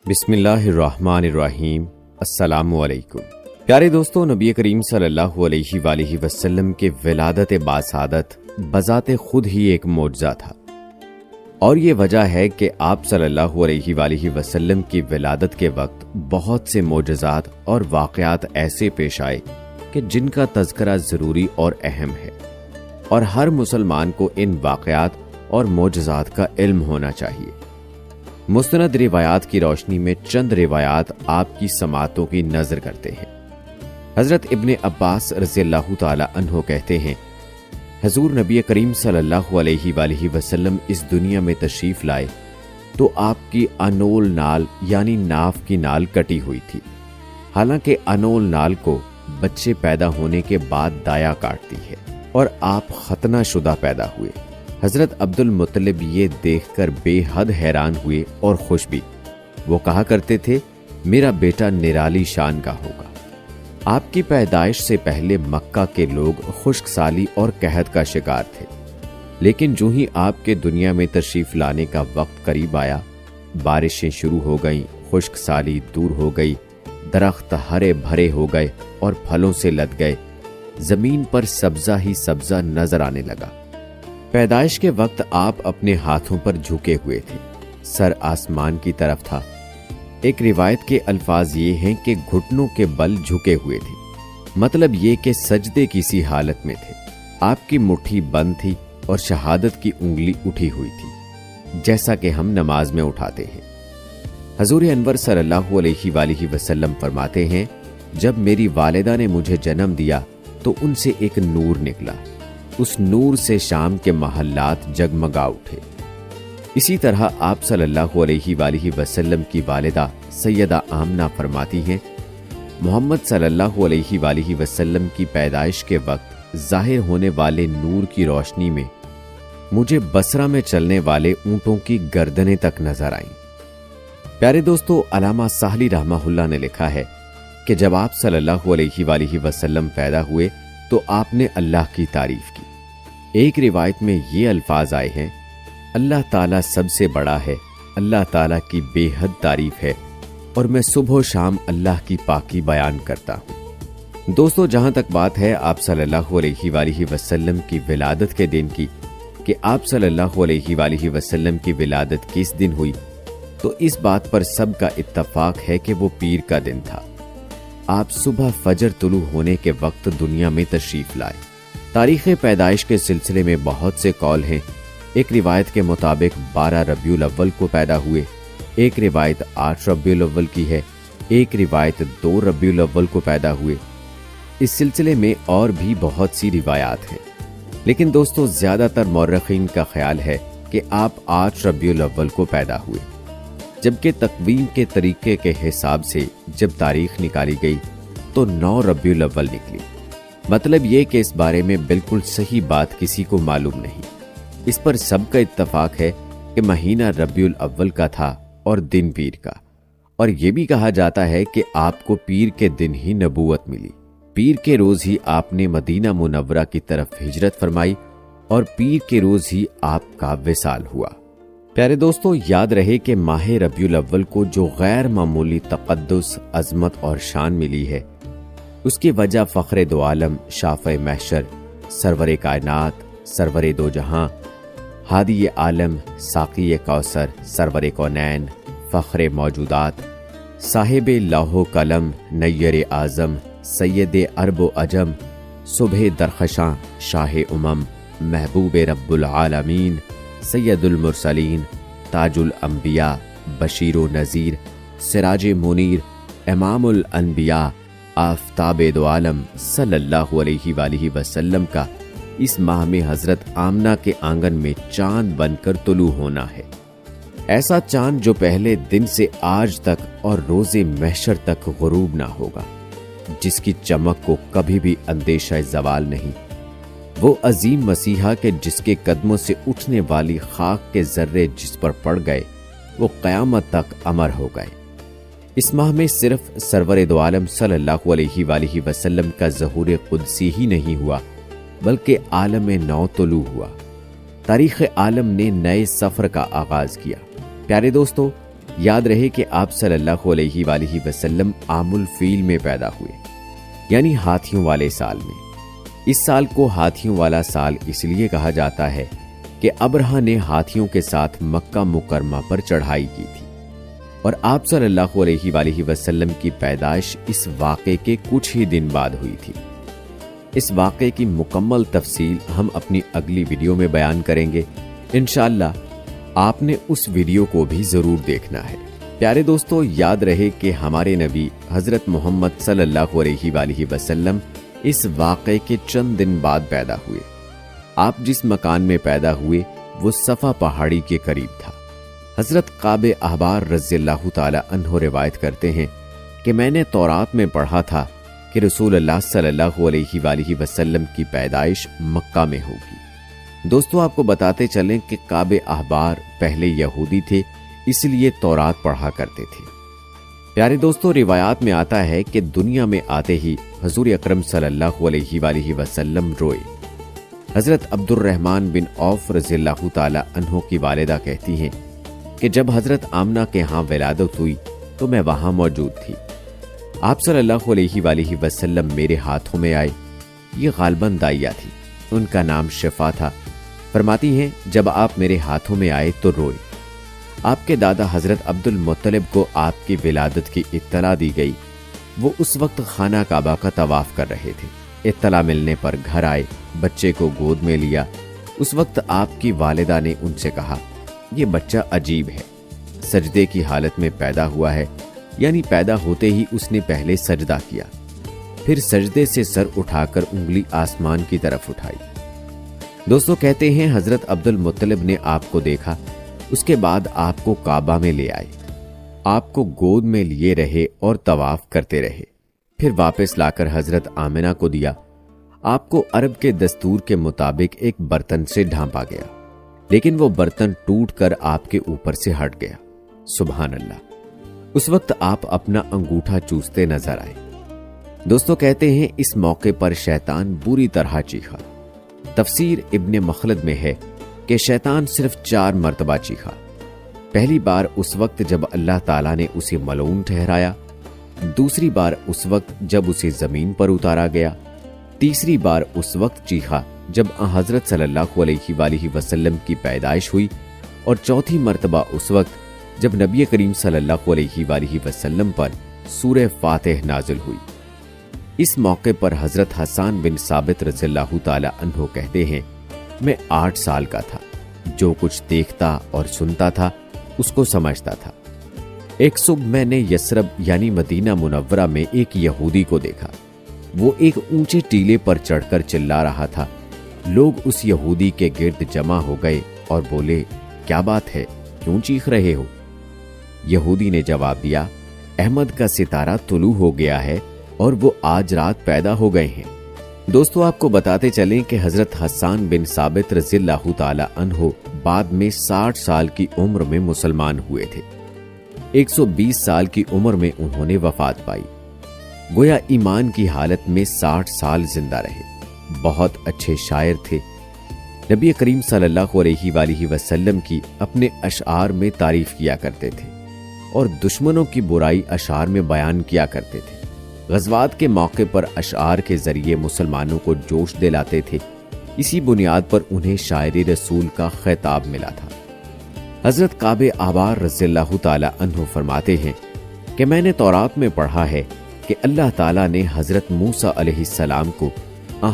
بسم اللہ الرحمن الرحیم۔ السلام علیکم پیارے دوستو، نبی کریم صلی اللہ علیہ وآلہ وسلم کے ولادت باسعادت بذات خود ہی ایک معجزہ تھا، اور یہ وجہ ہے کہ آپ صلی اللہ علیہ وآلہ وسلم کی ولادت کے وقت بہت سے معجزات اور واقعات ایسے پیش آئے کہ جن کا تذکرہ ضروری اور اہم ہے، اور ہر مسلمان کو ان واقعات اور معجزات کا علم ہونا چاہیے۔ مستند روایات کی روشنی میں چند روایات آپ کی سماعتوں کی نظر کرتے ہیں۔ حضرت ابن عباس رضی اللہ تعالی عنہ کہتے ہیں، حضور نبی کریم صلی اللہ علیہ وآلہ وسلم اس دنیا میں تشریف لائے تو آپ کی انول نال یعنی ناف کی نال کٹی ہوئی تھی، حالانکہ انول نال کو بچے پیدا ہونے کے بعد دایا کاٹتی ہے، اور آپ ختنہ شدہ پیدا ہوئے۔ حضرت عبد المطلب یہ دیکھ کر بے حد حیران ہوئے اور خوش بھی۔ وہ کہا کرتے تھے، میرا بیٹا نرالی شان کا ہوگا۔ آپ کی پیدائش سے پہلے مکہ کے لوگ خشک سالی اور قحط کا شکار تھے، لیکن جو ہی آپ کے دنیا میں تشریف لانے کا وقت قریب آیا، بارشیں شروع ہو گئیں، خشک سالی دور ہو گئی، درخت ہرے بھرے ہو گئے اور پھلوں سے لد گئے، زمین پر سبزہ ہی سبزہ نظر آنے لگا۔ پیدائش کے وقت آپ اپنے ہاتھوں پر جھکے ہوئے تھے، سر آسمان کی طرف تھا۔ ایک روایت کے الفاظ یہ ہیں کہ گھٹنوں کے بل جھکے ہوئے تھے، مطلب یہ کہ سجدے کی سی حالت میں تھے۔ آپ کی مٹھی بند تھی اور شہادت کی انگلی اٹھی ہوئی تھی، جیسا کہ ہم نماز میں اٹھاتے ہیں۔ حضور انور صلی اللہ علیہ وآلہ وسلم فرماتے ہیں، جب میری والدہ نے مجھے جنم دیا تو ان سے ایک نور نکلا، اس نور سے شام کے محلات جگمگا اٹھے۔ اسی طرح آپ صلی اللہ علیہ وآلہ وسلم کی والدہ سیدہ آمنہ فرماتی ہیں، محمد صلی اللہ علیہ وآلہ وسلم کی پیدائش کے وقت ظاہر ہونے والے نور کی روشنی میں مجھے بصرہ میں چلنے والے اونٹوں کی گردنیں تک نظر آئیں۔ پیارے دوستو، علامہ ساحلی رحمہ اللہ نے لکھا ہے کہ جب آپ صلی اللہ علیہ وآلہ وسلم پیدا ہوئے تو آپ نے اللہ کی تعریف کی۔ ایک روایت میں یہ الفاظ آئے ہیں، اللہ تعالیٰ سب سے بڑا ہے، اللہ تعالیٰ کی بے حد تعریف ہے، اور میں صبح و شام اللہ کی پاکی بیان کرتا ہوں۔ دوستو، جہاں تک بات ہے آپ صلی اللہ علیہ وآلہ وسلم کی ولادت کے دن کی، کہ آپ صلی اللہ علیہ وآلہ وسلم کی ولادت کس دن ہوئی، تو اس بات پر سب کا اتفاق ہے کہ وہ پیر کا دن تھا۔ آپ صبح فجر طلوع ہونے کے وقت دنیا میں تشریف لائے۔ تاریخ پیدائش کے سلسلے میں بہت سے قول ہیں۔ ایک روایت کے مطابق 12 ربیع الاول کو پیدا ہوئے، ایک روایت 8 ربیع الاول کی ہے، ایک روایت 2 ربیع الاول کو پیدا ہوئے۔ اس سلسلے میں اور بھی بہت سی روایات ہیں، لیکن دوستو زیادہ تر مورخین کا خیال ہے کہ آپ 8 ربیع الاول کو پیدا ہوئے، جبکہ تقویم کے طریقے کے حساب سے جب تاریخ نکالی گئی تو 9 ربیع الاول نکلی۔ مطلب یہ کہ اس بارے میں بالکل صحیح بات کسی کو معلوم نہیں۔ اس پر سب کا اتفاق ہے کہ مہینہ ربیع الاول کا تھا اور دن پیر کا، اور یہ بھی کہا جاتا ہے کہ آپ کو پیر کے دن ہی نبوت ملی۔ پیر کے روز ہی آپ نے مدینہ منورہ کی طرف ہجرت فرمائی، اور پیر کے روز ہی آپ کا وصال ہوا۔ پیارے دوستو، یاد رہے کہ ماہ ربیع الاول کو جو غیر معمولی تقدس، عظمت اور شان ملی ہے، اس کی وجہ فخر دو عالم، شافع محشر، سرور کائنات، سرور دو جہاں، ہادی عالم، ساقی کوثر، سرور کونین، فخر موجودات، صاحب لوح و قلم، نیر اعظم، سید عرب و عجم، صبح درخشاں، شاہ امم، محبوب رب العالمین، سید المرسلین، تاج الانبیاء، بشیر و نذیر، سراج منیر، امام الانبیاء، آفتاب دو عالم صلی اللہ علیہ وآلہ وسلم کا اس ماہ میں حضرت آمنہ کے آنگن میں چاند بن کر طلوع ہونا ہے۔ ایسا چاند جو پہلے دن سے آج تک اور روز محشر تک غروب نہ ہوگا، جس کی چمک کو کبھی بھی اندیشہ زوال نہیں۔ وہ عظیم مسیحا کہ جس کے قدموں سے اٹھنے والی خاک کے ذرے جس پر پڑ گئے وہ قیامت تک امر ہو گئے۔ اس ماہ میں صرف سرور دو عالم صلی اللہ علیہ وآلہ وسلم کا ظہور قدسی ہی نہیں ہوا، بلکہ عالم نو طلوع ہوا۔ تاریخ عالم نے نئے سفر کا آغاز کیا۔ پیارے دوستو، یاد رہے کہ آپ صلی اللہ علیہ وآلہ وسلم عام الفیل میں پیدا ہوئے، یعنی ہاتھیوں والے سال میں۔ اس سال کو ہاتھیوں والا سال اس لیے کہا جاتا ہے کہ ابرہہ نے ہاتھیوں کے ساتھ مکہ مکرمہ پر چڑھائی کی تھی، اور آپ صلی اللہ علیہ وآلہ وسلم کی پیدائش اس واقعے کے کچھ ہی دن بعد ہوئی تھی۔ اس واقعے کی مکمل تفصیل ہم اپنی اگلی ویڈیو میں بیان کریں گے انشاءاللہ، آپ نے اس ویڈیو کو بھی ضرور دیکھنا ہے۔ پیارے دوستو، یاد رہے کہ ہمارے نبی حضرت محمد صلی اللہ علیہ وآلہ وسلم اس واقعے کے چند دن بعد پیدا ہوئے۔ آپ جس مکان میں پیدا ہوئے وہ صفا پہاڑی کے قریب تھا۔ حضرت کعب احبار رضی اللہ تعالی عنہ روایت کرتے ہیں کہ میں نے تورات میں پڑھا تھا کہ رسول اللہ صلی اللہ علیہ وآلہ وسلم کی پیدائش مکہ میں ہوگی۔ دوستو، آپ کو بتاتے چلیں کہ کعب احبار پہلے یہودی تھے، اس لیے تورات پڑھا کرتے تھے۔ پیارے دوستو، روایات میں آتا ہے کہ دنیا میں آتے ہی حضور اکرم صلی اللہ علیہ وآلہ وسلم روئے۔ حضرت عبد الرحمن بن عوف رضی اللہ تعالی عنہ کی والدہ کہتی ہیں کہ جب حضرت آمنہ کے ہاں ولادت ہوئی تو میں وہاں موجود تھی۔ آپ صلی اللہ علیہ وآلہ وسلم میرے ہاتھوں میں آئے۔ یہ غالباً دائیا تھی، ان کا نام شفا تھا۔ فرماتی ہیں جب آپ میرے ہاتھوں میں آئے تو روئے۔ آپ کے دادا حضرت عبد المطلب کو آپ کی ولادت کی اطلاع دی گئی۔ وہ اس وقت خانہ کعبہ کا طواف کر رہے تھے۔ اطلاع ملنے پر گھر آئے، بچے کو گود میں لیا۔ اس وقت آپ کی والدہ نے ان سے کہا، یہ بچہ عجیب ہے، سجدے کی حالت میں پیدا ہوا ہے، یعنی پیدا ہوتے ہی اس نے پہلے سجدہ کیا، پھر سجدے سے سر اٹھا کر انگلی آسمان کی طرف اٹھائی۔ دوستو، کہتے ہیں حضرت عبد المطلب نے آپ کو دیکھا، اس کے بعد آپ کو کعبہ میں لے آئے، آپ کو گود میں لیے رہے اور طواف کرتے رہے، پھر واپس لا کر حضرت آمنہ کو دیا۔ آپ کو عرب کے دستور کے مطابق ایک برتن سے ڈھانپا گیا، لیکن وہ برتن ٹوٹ کر آپ کے اوپر سے ہٹ گیا۔ سبحان اللہ۔ اس وقت آپ اپنا انگوٹھا چوستے نظر آئے۔ دوستو، کہتے ہیں اس موقع پر شیطان بری طرح چیخا۔ تفسیر ابن مخلد میں ہے کہ شیطان صرف 4 مرتبہ چیخا۔ پہلی بار اس وقت جب اللہ تعالیٰ نے اسے ملعون ٹھہرایا، دوسری بار اس وقت جب اسے زمین پر اتارا گیا، تیسری بار اس وقت چیخا جب حضرت صلی اللہ علیہ وآلہ وسلم کی پیدائش ہوئی، اور چوتھی مرتبہ اس وقت جب نبی کریم صلی اللہ علیہ وآلہ وسلم پر سورہ فاتح نازل ہوئی۔ اس موقع پر حضرت حسان بن ثابت رضی اللہ تعالی عنہ کہتے ہیں، میں 8 سال کا تھا، جو کچھ دیکھتا اور سنتا تھا اس کو سمجھتا تھا۔ ایک صبح میں نے یثرب یعنی مدینہ منورہ میں ایک یہودی کو دیکھا۔ وہ ایک اونچے ٹیلے پر چڑھ کر چلا رہا تھا۔ لوگ اس یہودی کے گرد جمع ہو گئے اور بولے، کیا بات ہے، کیوں چیخ رہے ہو؟ یہودی نے جواب دیا، احمد کا ستارہ طلوع ہو گیا ہے اور وہ آج رات پیدا ہو گئے ہیں۔ دوستو، آپ کو بتاتے چلیں کہ حضرت حسان بن ثابت رضی اللہ تعالی عنہ بعد میں 60 سال کی عمر میں مسلمان ہوئے تھے۔ 120 سال کی عمر میں انہوں نے وفات پائی۔ گویا ایمان کی حالت میں 60 سال زندہ رہے۔ بہت اچھے شاعر تھے۔ نبی کریم صلی اللہ علیہ وآلہ وسلم کی اپنے اشعار میں تعریف کیا کرتے تھے اور دشمنوں کی برائی اشعار میں بیان کیا کرتے تھے۔ غزوات کے موقع پر اشعار کے ذریعے مسلمانوں کو جوش دلاتے تھے۔ اسی بنیاد پر انہیں شاعر رسول کا خطاب ملا تھا۔ حضرت کعب احبار رضی اللہ تعالی عنہ فرماتے ہیں کہ میں نے تورات میں پڑھا ہے کہ اللہ تعالیٰ نے حضرت موسیٰ علیہ السلام کو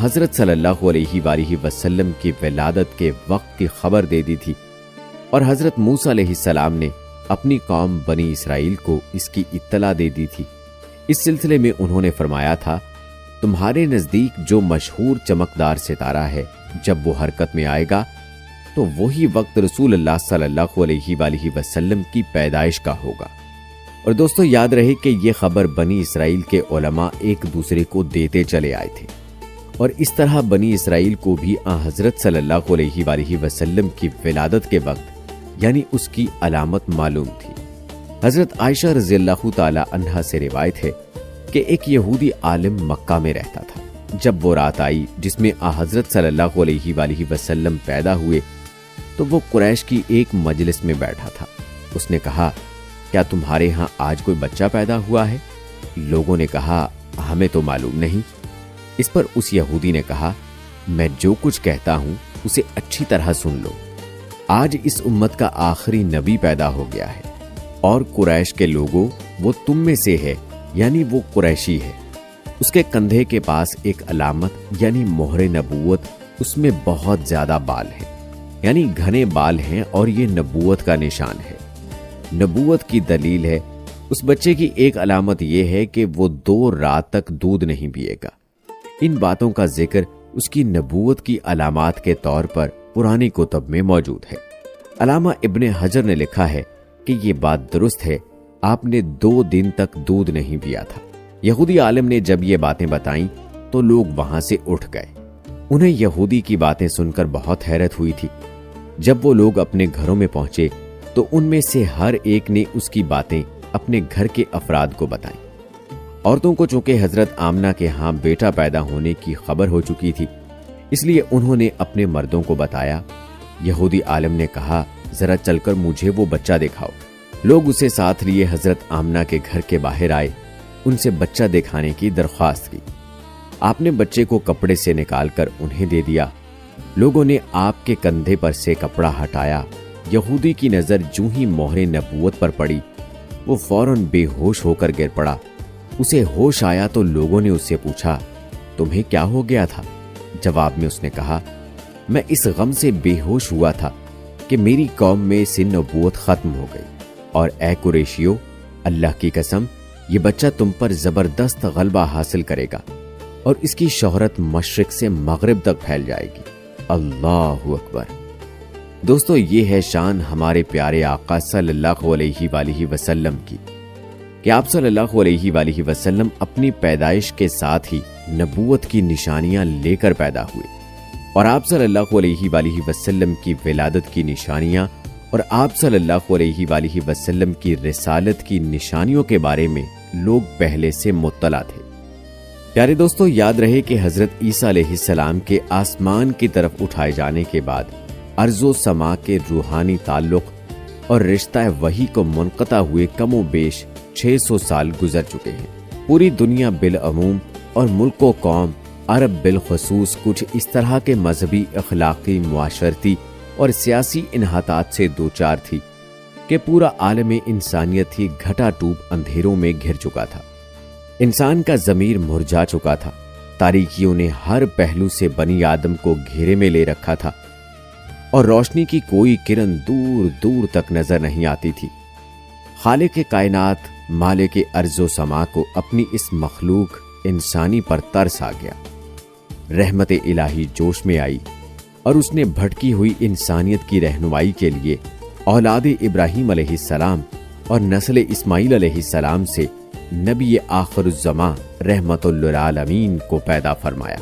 حضرت صلی اللہ علیہ وآلہ وسلم کی ولادت کے وقت کی خبر دے دی تھی، اور حضرت موسیٰ علیہ السلام نے اپنی قوم بنی اسرائیل کو اس کی اطلاع دے دی تھی۔ اس سلسلے میں انہوں نے فرمایا تھا، تمہارے نزدیک جو مشہور چمکدار ستارہ ہے، جب وہ حرکت میں آئے گا تو وہی وقت رسول اللہ صلی اللہ علیہ وآلہ وسلم کی پیدائش کا ہوگا۔ اور دوستو، یاد رہے کہ یہ خبر بنی اسرائیل کے علماء ایک دوسرے کو دیتے چلے آئے تھے، اور اس طرح بنی اسرائیل کو بھی حضرت صلی اللہ علیہ وآلہ وسلم کی ولادت کے وقت یعنی اس کی علامت معلوم تھی۔ حضرت عائشہ رضی اللہ تعالی عنہا سے روایت ہے کہ ایک یہودی عالم مکہ میں رہتا تھا۔ جب وہ رات آئی جس میں حضرت صلی اللہ علیہ وآلہ وسلم پیدا ہوئے تو وہ قریش کی ایک مجلس میں بیٹھا تھا۔ اس نے کہا، کیا تمہارے ہاں آج کوئی بچہ پیدا ہوا ہے؟ لوگوں نے کہا ہمیں تو معلوم نہیں۔ اس پر اس یہودی نے کہا میں جو کچھ کہتا ہوں اسے اچھی طرح سن لو۔ آج اس امت کا آخری نبی پیدا ہو گیا ہے، اور قریش کے لوگوں وہ تم میں سے ہے، یعنی وہ قریشی ہے۔ اس کے کندھے کے پاس ایک علامت یعنی مہر نبوت، اس میں بہت زیادہ بال ہیں، یعنی گھنے بال ہیں، اور یہ نبوت کا نشان ہے، نبوت کی دلیل ہے۔ اس بچے کی ایک علامت یہ ہے کہ وہ 2 رات تک دودھ نہیں پیے گا۔ ان باتوں کا ذکر اس کی نبوت کی علامات کے طور پر پرانی کتب میں موجود ہے۔ علامہ ابن حجر نے لکھا ہے کہ یہ بات درست ہے، آپ نے 2 دن تک دودھ نہیں پیا تھا۔ یہودی عالم نے جب یہ باتیں بتائیں تو لوگ وہاں سے اٹھ گئے۔ انہیں یہودی کی باتیں سن کر بہت حیرت ہوئی تھی۔ جب وہ لوگ اپنے گھروں میں پہنچے تو ان میں سے ہر ایک نے اس کی باتیں اپنے گھر کے افراد کو بتائیں۔ عورتوں کو چونکہ حضرت آمنہ کے ہاں بیٹا پیدا ہونے کی خبر ہو چکی تھی، اس لیے انہوں نے اپنے مردوں کو بتایا۔ یہودی عالم نے کہا ذرا چل کر مجھے وہ بچہ دکھاؤ۔ لوگ اسے ساتھ لیے حضرت آمنہ کے گھر کے باہر آئے، ان سے بچہ دکھانے کی درخواست کی۔ آپ نے بچے کو کپڑے سے نکال کر انہیں دے دیا۔ لوگوں نے آپ کے کندھے پر سے کپڑا ہٹایا۔ یہودی کی نظر جوں ہی مہر نبوت پر پڑی، وہ فوراً بے ہوش ہو کر گر پڑا۔ اسے ہوش آیا تو لوگوں نے اس سے پوچھا تمہیں کیا ہو گیا تھا؟ جواب میں اس نے کہا میں اس غم سے بے ہوش ہوا تھا کہ میری قوم میں سے نبوت ختم ہو گئی، اور اے قریشیو، اللہ کی قسم یہ بچہ تم پر زبردست غلبہ حاصل کرے گا، اور اس کی شہرت مشرق سے مغرب تک پھیل جائے گی۔ اللہ اکبر۔ دوستو، یہ ہے شان ہمارے پیارے آقا صلی اللہ علیہ وآلہ وسلم کی کہ آپ صلی اللہ علیہ وآلہ وسلم اپنی پیدائش کے ساتھ ہی نبوت کی نشانیاں لے کر پیدا ہوئے، اور آپ صلی اللہ علیہ وآلہ وسلم کی ولادت کی نشانیاں اور آپ صلی اللہ علیہ وآلہ وسلم کی رسالت کی نشانیوں کے بارے میں لوگ پہلے سے مطلع تھے۔ پیارے دوستو، یاد رہے کہ حضرت عیسیٰ علیہ السلام کے آسمان کی طرف اٹھائے جانے کے بعد ارض و سما کے روحانی تعلق اور رشتہ وحی کو منقطع ہوئے کم و بیش 600 سال گزر چکے ہیں۔ پوری دنیا بالعموم اور ملک و قوم عرب بالخصوص کچھ اس طرح کے مذہبی، اخلاقی، معاشرتی اور سیاسی انحطاط سے دوچار تھی کہ پورا عالم انسانیت ہی گھٹا ٹوپ اندھیروں میں گھر چکا تھا۔ انسان کا ضمیر مرجھا چکا تھا۔ تاریکیوں نے ہر پہلو سے بنی آدم کو گھیرے میں لے رکھا تھا، اور روشنی کی کوئی کرن دور دور تک نظر نہیں آتی تھی۔ خالق کائنات، مالک ارض و سما کو اپنی اس مخلوق انسانی پر ترس آ گیا۔ رحمت الہی جوش میں آئی، اور اس نے بھٹکی ہوئی انسانیت کی رہنمائی کے لیے اولاد ابراہیم علیہ السلام اور نسل اسماعیل علیہ السلام سے نبی آخر الزماں رحمت للعالمین کو پیدا فرمایا۔